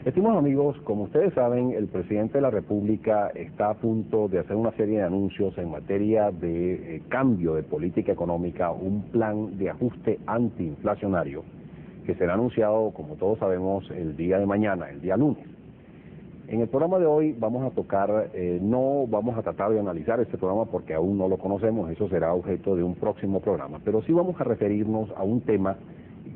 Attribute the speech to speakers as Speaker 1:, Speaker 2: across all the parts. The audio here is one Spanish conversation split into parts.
Speaker 1: Estimados amigos, como ustedes saben, el presidente de la República está a punto de hacer una serie de anuncios en materia de cambio de política económica, un plan de ajuste antiinflacionario que será anunciado, como todos sabemos, el día de mañana, el día lunes. En el programa de hoy vamos a tocar, no vamos a tratar de analizar este programa porque aún no lo conocemos, eso será objeto de un próximo programa, pero sí vamos a referirnos a un tema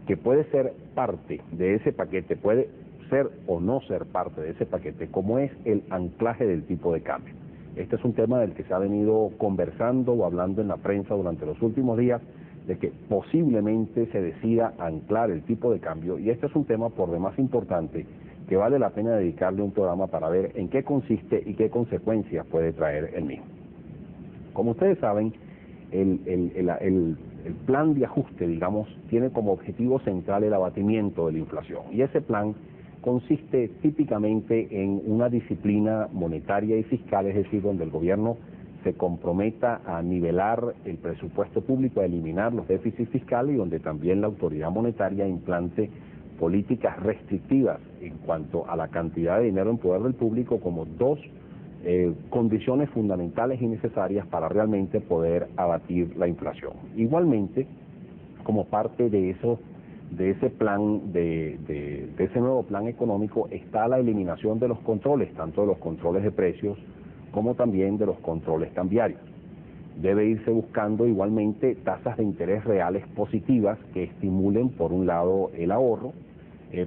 Speaker 1: que puede ser parte de ese paquete, puede ser o no ser parte de ese paquete, como es el anclaje del tipo de cambio. Este es un tema del que se ha venido conversando o hablando en la prensa durante los últimos días, de que posiblemente se decida anclar el tipo de cambio, y este es un tema por demás importante que vale la pena dedicarle un programa para ver en qué consiste y qué consecuencias puede traer el mismo. Como ustedes saben, el plan de ajuste, digamos, tiene como objetivo central el abatimiento de la inflación, y ese plan consiste típicamente en una disciplina monetaria y fiscal, es decir, donde el gobierno se comprometa a nivelar el presupuesto público, a eliminar los déficits fiscales, y donde también la autoridad monetaria implante políticas restrictivas en cuanto a la cantidad de dinero en poder del público como dos condiciones fundamentales y necesarias para realmente poder abatir la inflación. Igualmente, como parte de ese plan, de ese nuevo plan económico, está la eliminación de los controles, tanto de los controles de precios como también de los controles cambiarios. Debe irse buscando igualmente tasas de interés reales positivas que estimulen por un lado el ahorro,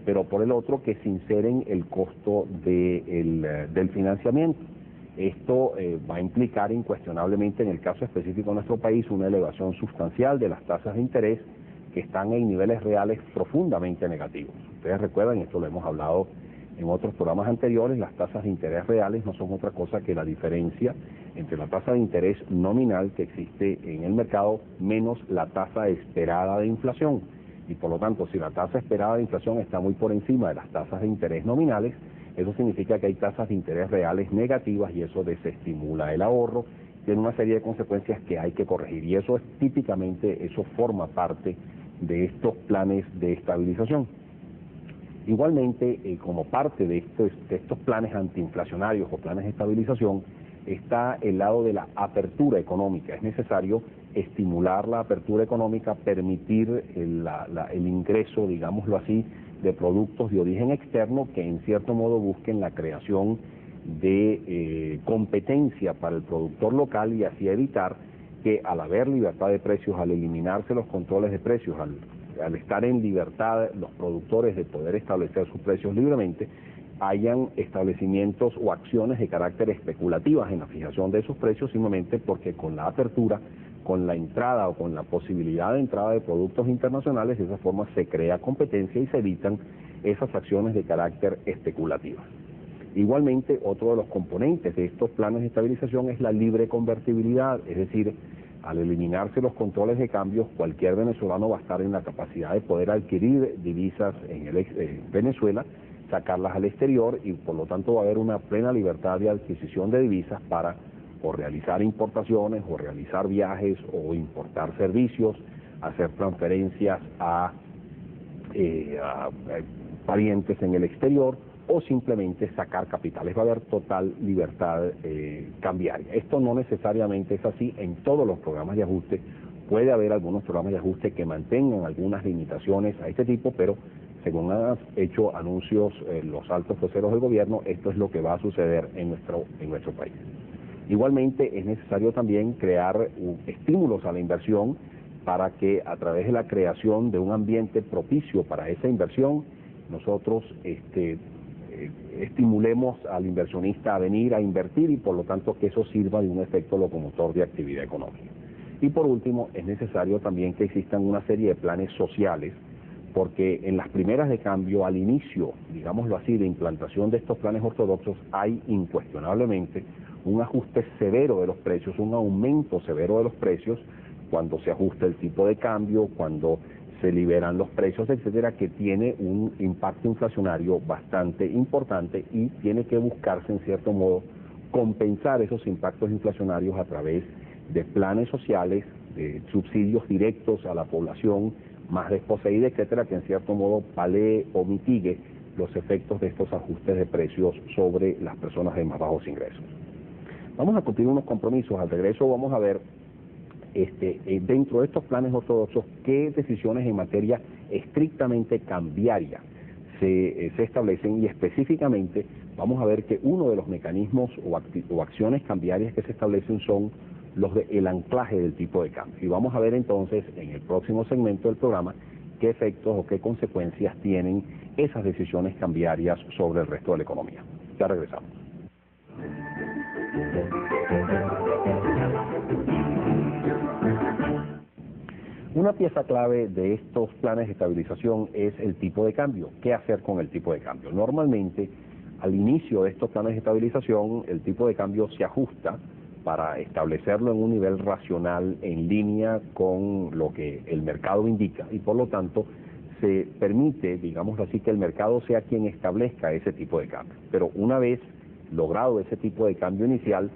Speaker 1: pero por el otro que sinceren el costo del financiamiento. Esto va a implicar incuestionablemente en el caso específico de nuestro país una elevación sustancial de las tasas de interés que están en niveles reales profundamente negativos. Ustedes recuerdan, esto lo hemos hablado en otros programas anteriores, las tasas de interés reales no son otra cosa que la diferencia entre la tasa de interés nominal que existe en el mercado menos la tasa esperada de inflación. Y por lo tanto, si la tasa esperada de inflación está muy por encima de las tasas de interés nominales, eso significa que hay tasas de interés reales negativas y eso desestimula el ahorro, tiene una serie de consecuencias que hay que corregir, y eso es típicamente, eso forma parte de estos planes de estabilización. Igualmente, como parte de estos planes antiinflacionarios o planes de estabilización, está el lado de la apertura económica. Es necesario estimular la apertura económica, permitir el ingreso, digámoslo así, de productos de origen externo que en cierto modo busquen la creación de competencia para el productor local, y así evitar que al haber libertad de precios, al eliminarse los controles de precios, al estar en libertad los productores de poder establecer sus precios libremente, hayan establecimientos o acciones de carácter especulativas en la fijación de esos precios, simplemente porque con la apertura, con la entrada o con la posibilidad de entrada de productos internacionales, de esa forma se crea competencia y se evitan esas acciones de carácter especulativas. Igualmente, otro de los componentes de estos planes de estabilización es la libre convertibilidad, es decir, al eliminarse los controles de cambio, cualquier venezolano va a estar en la capacidad de poder adquirir divisas en Venezuela, sacarlas al exterior, y por lo tanto va a haber una plena libertad de adquisición de divisas para o realizar importaciones, o realizar viajes, o importar servicios, hacer transferencias a parientes en el exterior, o simplemente sacar capitales. Va a haber total libertad cambiaria. Esto no necesariamente es así en todos los programas de ajuste. Puede haber algunos programas de ajuste que mantengan algunas limitaciones a este tipo, pero según han hecho anuncios los altos voceros del gobierno, esto es lo que va a suceder en nuestro país. Igualmente es necesario también crear estímulos a la inversión para que a través de la creación de un ambiente propicio para esa inversión, nosotros estimulemos al inversionista a venir a invertir, y por lo tanto que eso sirva de un efecto locomotor de actividad económica. Y por último, es necesario también que existan una serie de planes sociales, porque en las primeras de cambio, al inicio, digámoslo así, de implantación de estos planes ortodoxos, hay incuestionablemente un ajuste severo de los precios, un aumento severo de los precios, cuando se ajusta el tipo de cambio, cuando se liberan los precios, etcétera, que tiene un impacto inflacionario bastante importante, y tiene que buscarse en cierto modo compensar esos impactos inflacionarios a través de planes sociales, de subsidios directos a la población más desposeída, etcétera, que en cierto modo palee o mitigue los efectos de estos ajustes de precios sobre las personas de más bajos ingresos. Vamos a cumplir unos compromisos. Al regreso vamos a ver dentro de estos planes ortodoxos qué decisiones en materia estrictamente cambiaria se establecen, y específicamente vamos a ver que uno de los mecanismos o acciones cambiarias que se establecen son los del anclaje del tipo de cambio. Y vamos a ver entonces en el próximo segmento del programa qué efectos o qué consecuencias tienen esas decisiones cambiarias sobre el resto de la economía. Ya regresamos. Una pieza clave de estos planes de estabilización es el tipo de cambio. ¿Qué hacer con el tipo de cambio? Normalmente, al inicio de estos planes de estabilización, el tipo de cambio se ajusta para establecerlo en un nivel racional en línea con lo que el mercado indica, y por lo tanto se permite, digámoslo así, que el mercado sea quien establezca ese tipo de cambio. Pero una vez logrado ese tipo de cambio inicial,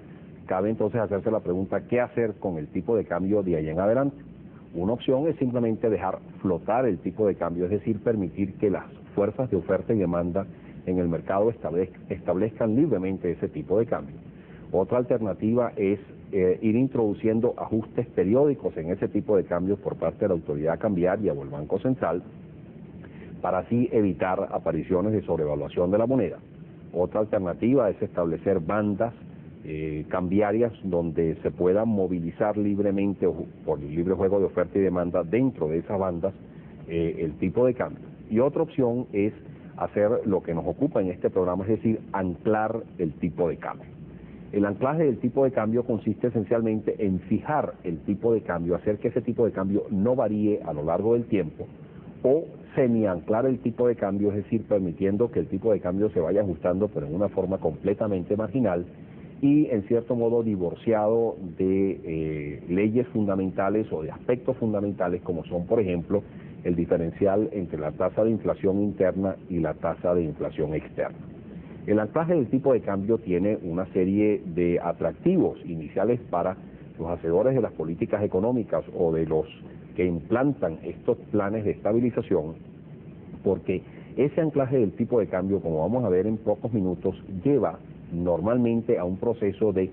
Speaker 1: cabe entonces hacerse la pregunta, ¿qué hacer con el tipo de cambio de ahí en adelante? Una opción es simplemente dejar flotar el tipo de cambio, es decir, permitir que las fuerzas de oferta y demanda en el mercado establezcan libremente ese tipo de cambio. Otra alternativa es ir introduciendo ajustes periódicos en ese tipo de cambios por parte de la autoridad cambiaria o el Banco Central, para así evitar apariciones de sobrevaluación de la moneda. Otra alternativa es establecer bandas cambiarias donde se pueda movilizar libremente o por el libre juego de oferta y demanda dentro de esas bandas el tipo de cambio. Y otra opción es hacer lo que nos ocupa en este programa, es decir, anclar el tipo de cambio. El anclaje del tipo de cambio consiste esencialmente en fijar el tipo de cambio, hacer que ese tipo de cambio no varíe a lo largo del tiempo, o semi-anclar el tipo de cambio, es decir, permitiendo que el tipo de cambio se vaya ajustando, pero en una forma completamente marginal y en cierto modo divorciado de leyes fundamentales o de aspectos fundamentales, como son, por ejemplo, el diferencial entre la tasa de inflación interna y la tasa de inflación externa. El anclaje del tipo de cambio tiene una serie de atractivos iniciales para los hacedores de las políticas económicas o de los que implantan estos planes de estabilización, porque ese anclaje del tipo de cambio, como vamos a ver en pocos minutos, lleva normalmente a un proceso de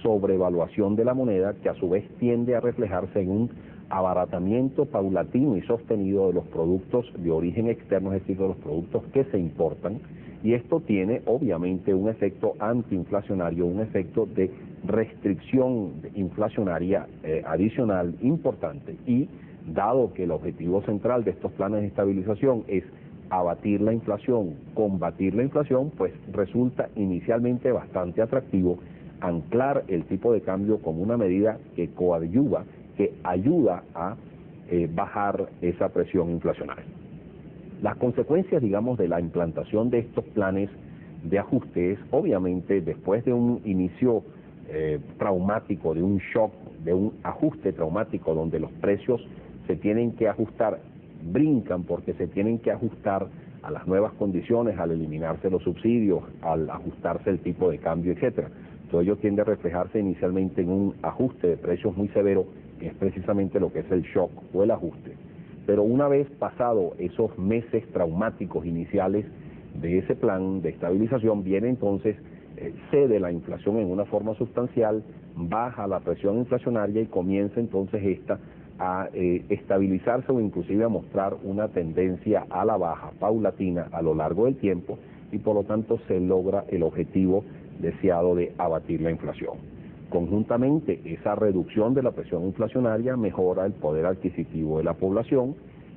Speaker 1: sobrevaluación de la moneda, que a su vez tiende a reflejarse en un abaratamiento paulatino y sostenido de los productos de origen externo, es decir, de los productos que se importan, y esto tiene obviamente un efecto antiinflacionario, un efecto de restricción inflacionaria adicional importante, y dado que el objetivo central de estos planes de estabilización es abatir la inflación, combatir la inflación, pues resulta inicialmente bastante atractivo anclar el tipo de cambio como una medida que coadyuva, que ayuda a bajar esa presión inflacionaria. Las consecuencias, digamos, de la implantación de estos planes de ajuste es, obviamente, después de un inicio traumático, de un shock, de un ajuste traumático donde los precios se tienen que ajustar, brincan porque se tienen que ajustar a las nuevas condiciones, al eliminarse los subsidios, al ajustarse el tipo de cambio, etcétera. Todo ello tiende a reflejarse inicialmente en un ajuste de precios muy severo, que es precisamente lo que es el shock o el ajuste. Pero una vez pasado esos meses traumáticos iniciales de ese plan de estabilización, viene entonces, cede la inflación en una forma sustancial, baja la presión inflacionaria y comienza entonces esta a estabilizarse o inclusive a mostrar una tendencia a la baja paulatina a lo largo del tiempo, y por lo tanto se logra el objetivo deseado de abatir la inflación. Conjuntamente, esa reducción de la presión inflacionaria mejora el poder adquisitivo de la población.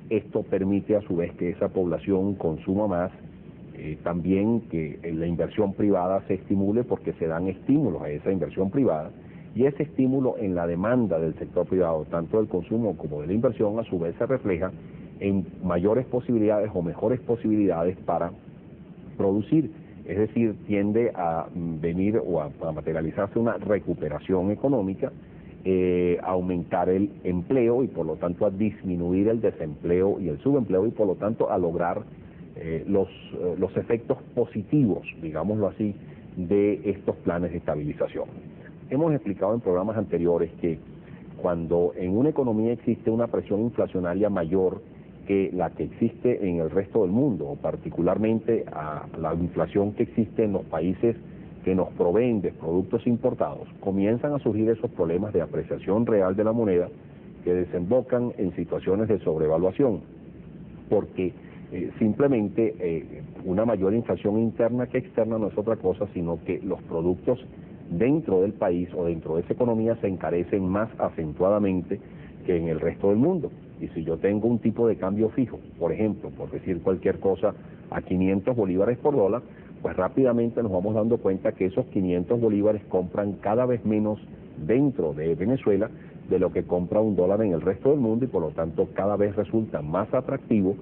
Speaker 1: Esto permite a su vez que esa población consuma más, también que la inversión privada se estimule porque se dan estímulos a esa inversión privada, y ese estímulo en la demanda del sector privado, tanto del consumo como de la inversión, a su vez se refleja en mayores posibilidades o mejores posibilidades para producir. Es decir, tiende a venir o a materializarse una recuperación económica, aumentar el empleo y por lo tanto a disminuir el desempleo y el subempleo, y por lo tanto a lograr los efectos positivos, digámoslo así, de estos planes de estabilización. Hemos explicado en programas anteriores que cuando en una economía existe una presión inflacionaria mayor que la que existe en el resto del mundo, o particularmente a la inflación que existe en los países que nos proveen de productos importados, comienzan a surgir esos problemas de apreciación real de la moneda que desembocan en situaciones de sobrevaluación, porque simplemente una mayor inflación interna que externa no es otra cosa sino que los productos dentro del país o dentro de esa economía se encarecen más acentuadamente que en el resto del mundo. Y si yo tengo un tipo de cambio fijo, por ejemplo, por decir cualquier cosa, a 500 bolívares por dólar, pues rápidamente nos vamos dando cuenta que esos 500 bolívares compran cada vez menos dentro de Venezuela de lo que compra un dólar en el resto del mundo, y por lo tanto cada vez resulta más atractivo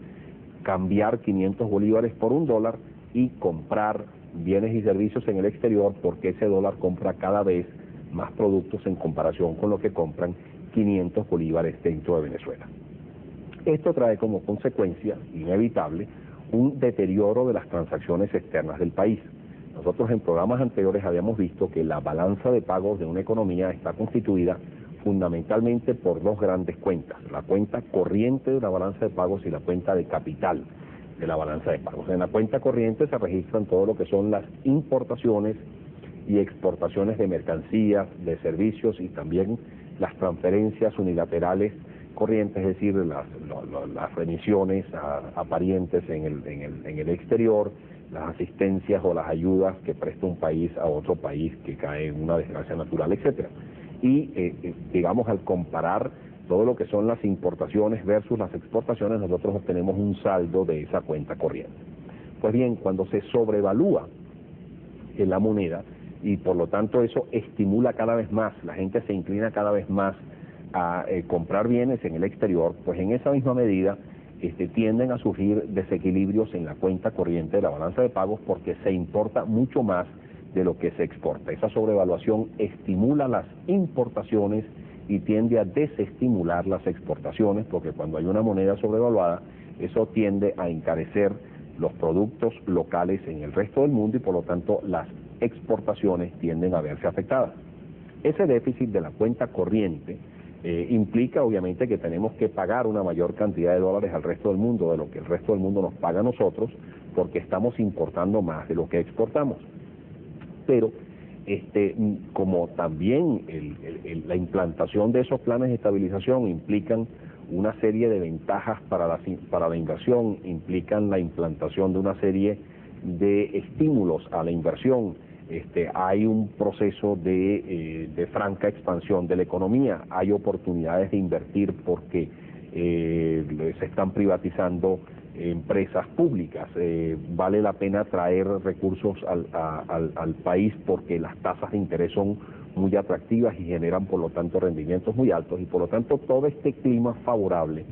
Speaker 1: cambiar 500 bolívares por un dólar y comprar bienes y servicios en el exterior, porque ese dólar compra cada vez más productos en comparación con lo que compran 500 bolívares dentro de Venezuela. Esto trae como consecuencia inevitable un deterioro de las transacciones externas del país. Nosotros en programas anteriores habíamos visto que la balanza de pagos de una economía está constituida fundamentalmente por dos grandes cuentas: la cuenta corriente de la balanza de pagos y la cuenta de capital de la balanza de pagos. En la cuenta corriente se registran todo lo que son las importaciones y exportaciones de mercancías, de servicios, y también las transferencias unilaterales corrientes, es decir, las remisiones a parientes en el exterior, las asistencias o las ayudas que presta un país a otro país que cae en una desgracia natural, etcétera. Y digamos, al comparar todo lo que son las importaciones versus las exportaciones, nosotros obtenemos un saldo de esa cuenta corriente. Pues bien, cuando se sobrevalúa en la moneda, y por lo tanto eso estimula cada vez más, la gente se inclina cada vez más a comprar bienes en el exterior, pues en esa misma medida tienden a surgir desequilibrios en la cuenta corriente de la balanza de pagos, porque se importa mucho más de lo que se exporta. Esa sobrevaluación estimula las importaciones y tiende a desestimular las exportaciones, porque cuando hay una moneda sobrevaluada, eso tiende a encarecer los productos locales en el resto del mundo, y por lo tanto las exportaciones tienden a verse afectadas. Ese déficit de la cuenta corriente implica obviamente que tenemos que pagar una mayor cantidad de dólares al resto del mundo de lo que el resto del mundo nos paga a nosotros, porque estamos importando más de lo que exportamos. Pero como también la implantación de esos planes de estabilización implican una serie de ventajas para la inversión, implican la implantación de una serie de estímulos a la inversión, hay un proceso de franca expansión de la economía, hay oportunidades de invertir porque se están privatizando empresas públicas, vale la pena traer recursos al país porque las tasas de interés son muy atractivas y generan por lo tanto rendimientos muy altos, y por lo tanto todo este clima favorable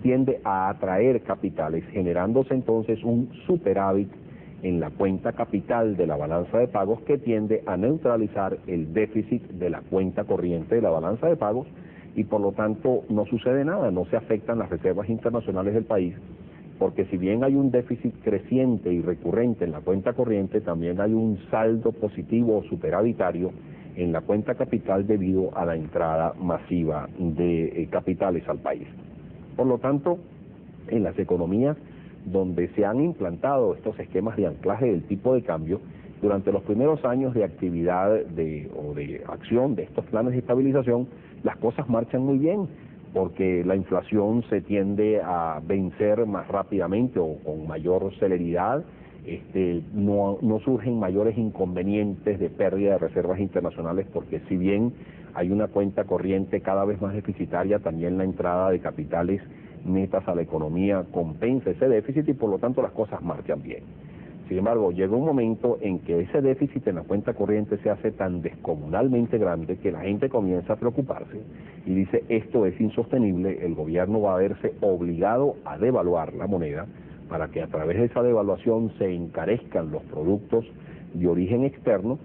Speaker 1: tiende a atraer capitales, generándose entonces un superávit en la cuenta capital de la balanza de pagos, que tiende a neutralizar el déficit de la cuenta corriente de la balanza de pagos, y por lo tanto no sucede nada, no se afectan las reservas internacionales del país, porque si bien hay un déficit creciente y recurrente en la cuenta corriente, también hay un saldo positivo o superavitario en la cuenta capital debido a la entrada masiva de capitales al país. Por lo tanto, en las economías donde se han implantado estos esquemas de anclaje del tipo de cambio, durante los primeros años de actividad o de acción de estos planes de estabilización, las cosas marchan muy bien, porque la inflación se tiende a vencer más rápidamente o con mayor celeridad, no surgen mayores inconvenientes de pérdida de reservas internacionales, porque si bien hay una cuenta corriente cada vez más deficitaria, también la entrada de capitales netas a la economía compensa ese déficit, y por lo tanto las cosas marchan bien. Sin embargo, llega un momento en que ese déficit en la cuenta corriente se hace tan descomunalmente grande que la gente comienza a preocuparse y dice: esto es insostenible, el gobierno va a verse obligado a devaluar la moneda para que a través de esa devaluación se encarezcan los productos de origen externo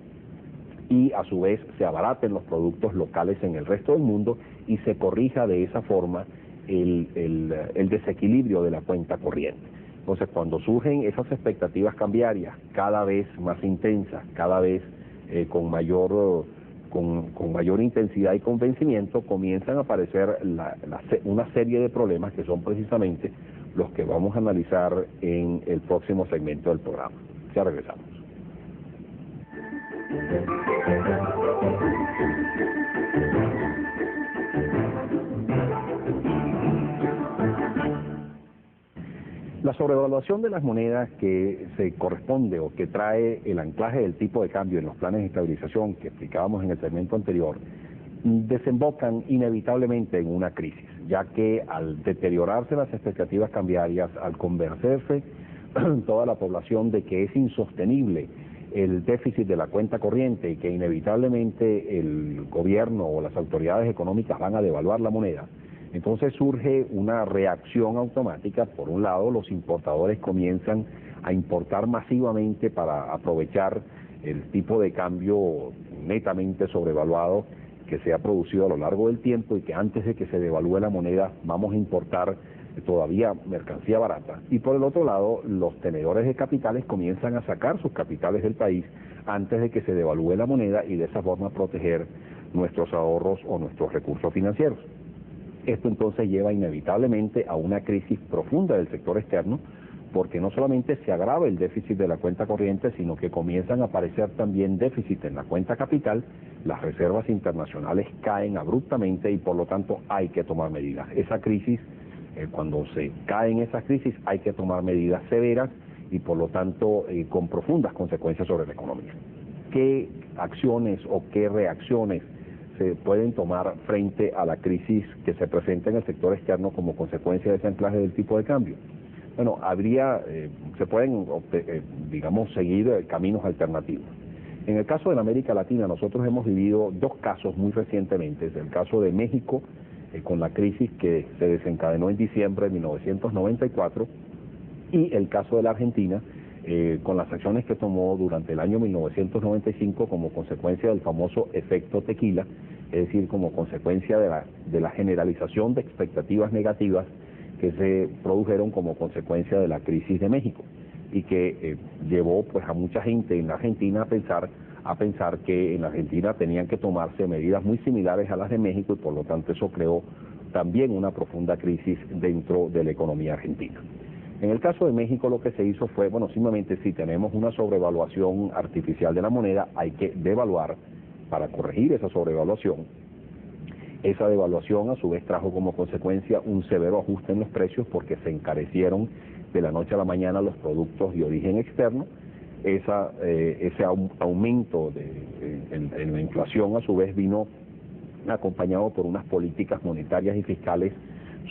Speaker 1: y a su vez se abaraten los productos locales en el resto del mundo, y se corrija de esa forma el desequilibrio de la cuenta corriente. Entonces, cuando surgen esas expectativas cambiarias cada vez más intensas, cada vez con mayor intensidad y convencimiento, comienzan a aparecer una serie de problemas que son precisamente los que vamos a analizar en el próximo segmento del programa. Ya regresamos. La sobrevaluación de las monedas que se corresponde o que trae el anclaje del tipo de cambio en los planes de estabilización que explicábamos en el segmento anterior, desembocan inevitablemente en una crisis, ya que al deteriorarse las expectativas cambiarias, al convencerse toda la población de que es insostenible el déficit de la cuenta corriente y que inevitablemente el gobierno o las autoridades económicas van a devaluar la moneda, entonces surge una reacción automática. Por un lado, los importadores comienzan a importar masivamente para aprovechar el tipo de cambio netamente sobrevaluado que se ha producido a lo largo del tiempo y que antes de que se devalúe la moneda vamos a importar todavía mercancía barata. Y por el otro lado, los tenedores de capitales comienzan a sacar sus capitales del país antes de que se devalúe la moneda y de esa forma proteger nuestros ahorros o nuestros recursos financieros. Esto entonces lleva inevitablemente a una crisis profunda del sector externo, porque no solamente se agrava el déficit de la cuenta corriente, sino que comienzan a aparecer también déficit en la cuenta capital, las reservas internacionales caen abruptamente y por lo tanto hay que tomar medidas. Esa crisis, cuando se caen esas crisis, hay que tomar medidas severas y por lo tanto con profundas consecuencias sobre la economía. ¿Qué acciones o qué reacciones se pueden tomar frente a la crisis que se presenta en el sector externo como consecuencia de ese anclaje del tipo de cambio? Bueno, se pueden, digamos, seguir caminos alternativos. En el caso de la América Latina, nosotros hemos vivido dos casos muy recientemente. El caso de México, con la crisis que se desencadenó en diciembre de 1994, y el caso de la Argentina, con las acciones que tomó durante el año 1995 como consecuencia del famoso efecto tequila, es decir, como consecuencia de la generalización de expectativas negativas que se produjeron como consecuencia de la crisis de México y que llevó pues a mucha gente en la Argentina a pensar que en la Argentina tenían que tomarse medidas muy similares a las de México y por lo tanto eso creó también una profunda crisis dentro de la economía argentina. En el caso de México lo que se hizo fue, bueno, simplemente si tenemos una sobrevaluación artificial de la moneda, hay que devaluar para corregir esa sobrevaluación. Esa devaluación a su vez trajo como consecuencia un severo ajuste en los precios porque se encarecieron de la noche a la mañana los productos de origen externo. Ese aumento en la inflación a su vez vino acompañado por unas políticas monetarias y fiscales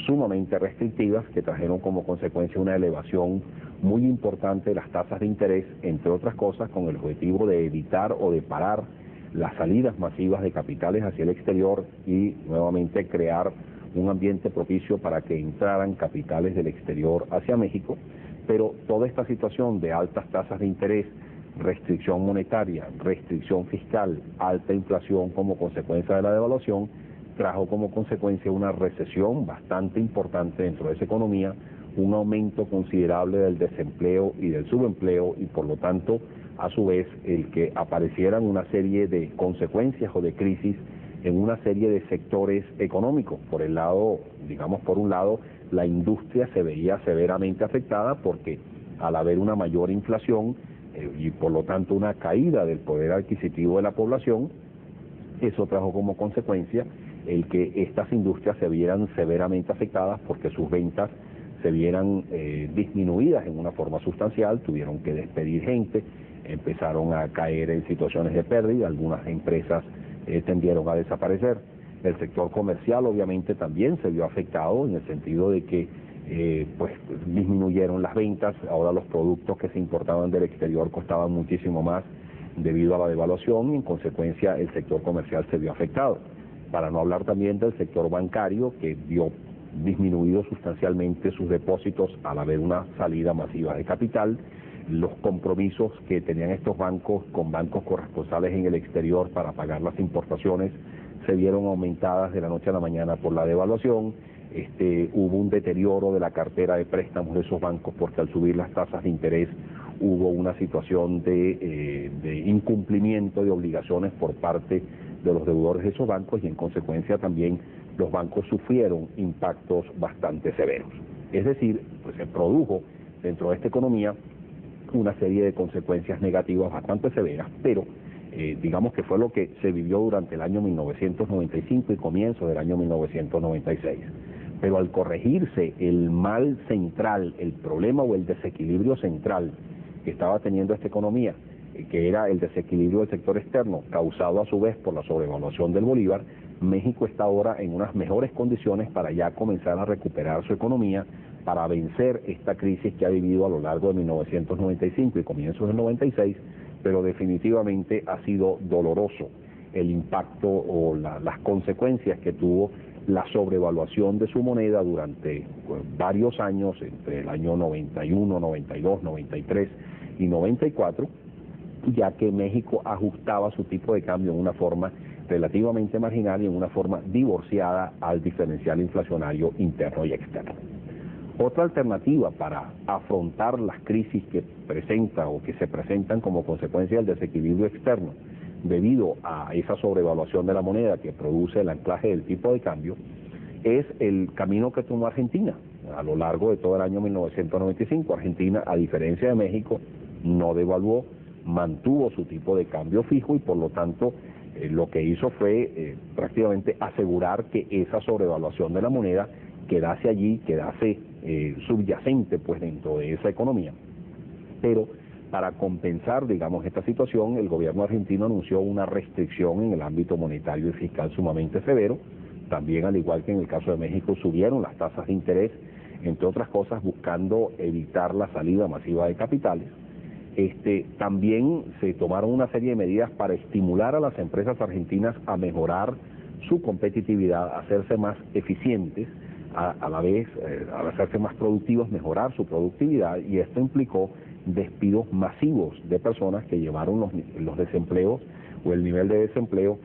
Speaker 1: sumamente restrictivas que trajeron como consecuencia una elevación muy importante de las tasas de interés, entre otras cosas con el objetivo de evitar o de parar las salidas masivas de capitales hacia el exterior y nuevamente crear un ambiente propicio para que entraran capitales del exterior hacia México. Pero toda esta situación de altas tasas de interés, restricción monetaria, restricción fiscal, alta inflación como consecuencia de la devaluación, trajo como consecuencia una recesión bastante importante dentro de esa economía, un aumento considerable del desempleo y del subempleo y por lo tanto a su vez el que aparecieran una serie de consecuencias o de crisis en una serie de sectores económicos. Por el lado, digamos, por un lado, la industria se veía severamente afectada porque al haber una mayor inflación y por lo tanto una caída del poder adquisitivo de la población, eso trajo como consecuencia el que estas industrias se vieran severamente afectadas porque sus ventas se vieran disminuidas en una forma sustancial, tuvieron que despedir gente, empezaron a caer en situaciones de pérdida, algunas empresas tendieron a desaparecer. El sector comercial obviamente también se vio afectado en el sentido de que pues disminuyeron las ventas, ahora los productos que se importaban del exterior costaban muchísimo más debido a la devaluación y en consecuencia el sector comercial se vio afectado. Para no hablar también del sector bancario que vio disminuido sustancialmente sus depósitos al haber una salida masiva de capital, los compromisos que tenían estos bancos con bancos corresponsales en el exterior para pagar las importaciones se vieron aumentadas de la noche a la mañana por la devaluación. Hubo un deterioro de la cartera de préstamos de esos bancos porque al subir las tasas de interés hubo una situación de incumplimiento de obligaciones por parte de los deudores de esos bancos y en consecuencia también los bancos sufrieron impactos bastante severos. Es decir, pues se produjo dentro de esta economía una serie de consecuencias negativas bastante severas, pero digamos que fue lo que se vivió durante el año 1995 y comienzo del año 1996. Pero al corregirse el mal central, el problema o el desequilibrio central que estaba teniendo esta economía, que era el desequilibrio del sector externo, causado a su vez por la sobrevaluación del bolívar, México está ahora en unas mejores condiciones para ya comenzar a recuperar su economía, para vencer esta crisis que ha vivido a lo largo de 1995 y comienzos del 96, pero definitivamente ha sido doloroso el impacto o las consecuencias que tuvo la sobrevaluación de su moneda durante varios años, entre el año 91, 92, 93 y 94, ya que México ajustaba su tipo de cambio en una forma relativamente marginal y en una forma divorciada al diferencial inflacionario interno y externo. Otra alternativa para afrontar las crisis que presenta o que se presentan como consecuencia del desequilibrio externo debido a esa sobrevaluación de la moneda que produce el anclaje del tipo de cambio es el camino que tomó Argentina a lo largo de todo el año 1995. Argentina, a diferencia de México, no devaluó, mantuvo su tipo de cambio fijo y por lo tanto lo que hizo fue prácticamente asegurar que esa sobrevaluación de la moneda quedase allí, quedase subyacente pues dentro de esa economía. Pero para compensar, digamos, esta situación, el gobierno argentino anunció una restricción en el ámbito monetario y fiscal sumamente severo. También, al igual que en el caso de México, subieron las tasas de interés, entre otras cosas buscando evitar la salida masiva de capitales. También se tomaron una serie de medidas para estimular a las empresas argentinas a mejorar su competitividad, a hacerse más eficientes, a la vez, al hacerse más productivos, mejorar su productividad, y esto implicó despidos masivos de personas que llevaron los desempleos o el nivel de desempleo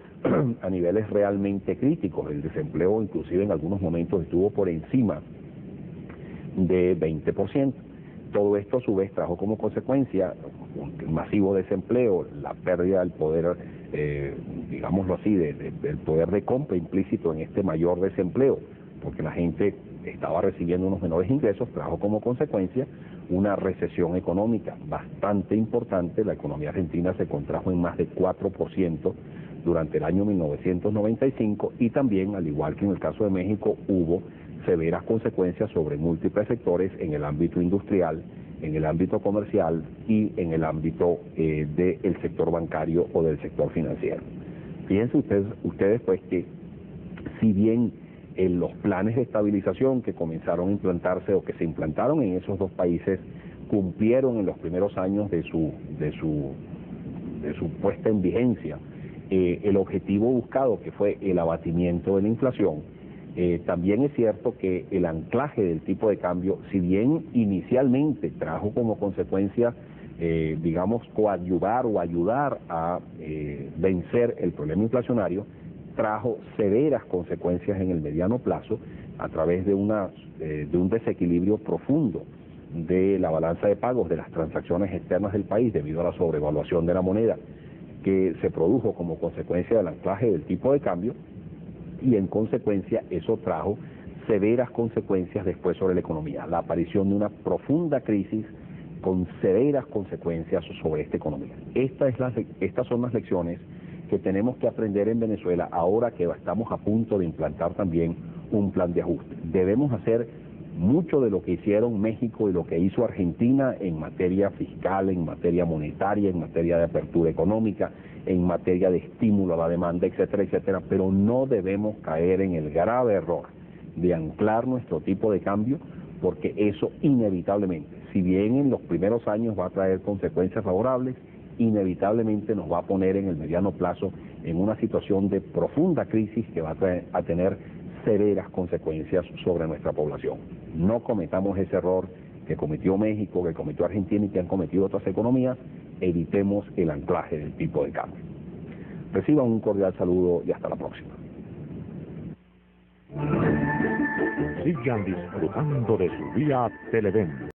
Speaker 1: a niveles realmente críticos. El desempleo inclusive en algunos momentos estuvo por encima de 20%. Todo esto a su vez trajo como consecuencia un masivo desempleo, la pérdida del poder, digámoslo así, del poder de compra implícito en este mayor desempleo, porque la gente estaba recibiendo unos menores ingresos, trajo como consecuencia una recesión económica bastante importante. La economía argentina se contrajo en más de 4% durante el año 1995 y también, al igual que en el caso de México, hubo severas consecuencias sobre múltiples sectores en el ámbito industrial, en el ámbito comercial y en el ámbito del sector bancario o del sector financiero. Fíjense ustedes pues que si bien en los planes de estabilización que comenzaron a implantarse o que se implantaron en esos dos países cumplieron en los primeros años de su puesta en vigencia el objetivo buscado, que fue el abatimiento de la inflación, también es cierto que el anclaje del tipo de cambio, si bien inicialmente trajo como consecuencia, digamos, coadyuvar o ayudar a vencer el problema inflacionario, trajo severas consecuencias en el mediano plazo a través de un desequilibrio profundo de la balanza de pagos de las transacciones externas del país debido a la sobrevaluación de la moneda que se produjo como consecuencia del anclaje del tipo de cambio, y en consecuencia eso trajo severas consecuencias después sobre la economía, la aparición de una profunda crisis con severas consecuencias sobre esta economía. Estas son las lecciones que tenemos que aprender en Venezuela ahora que estamos a punto de implantar también un plan de ajuste. Debemos hacer mucho de lo que hicieron México y lo que hizo Argentina en materia fiscal, en materia monetaria, en materia de apertura económica, en materia de estímulo a la demanda, etcétera, etcétera, pero no debemos caer en el grave error de anclar nuestro tipo de cambio, porque eso inevitablemente, si bien en los primeros años va a traer consecuencias favorables, inevitablemente nos va a poner en el mediano plazo en una situación de profunda crisis que va a tener severas consecuencias sobre nuestra población. No cometamos ese error que cometió México, que cometió Argentina y que han cometido otras economías. Evitemos el anclaje del tipo de cambio. Reciban un cordial saludo y hasta la próxima.
Speaker 2: Sigan disfrutando de su día Televen.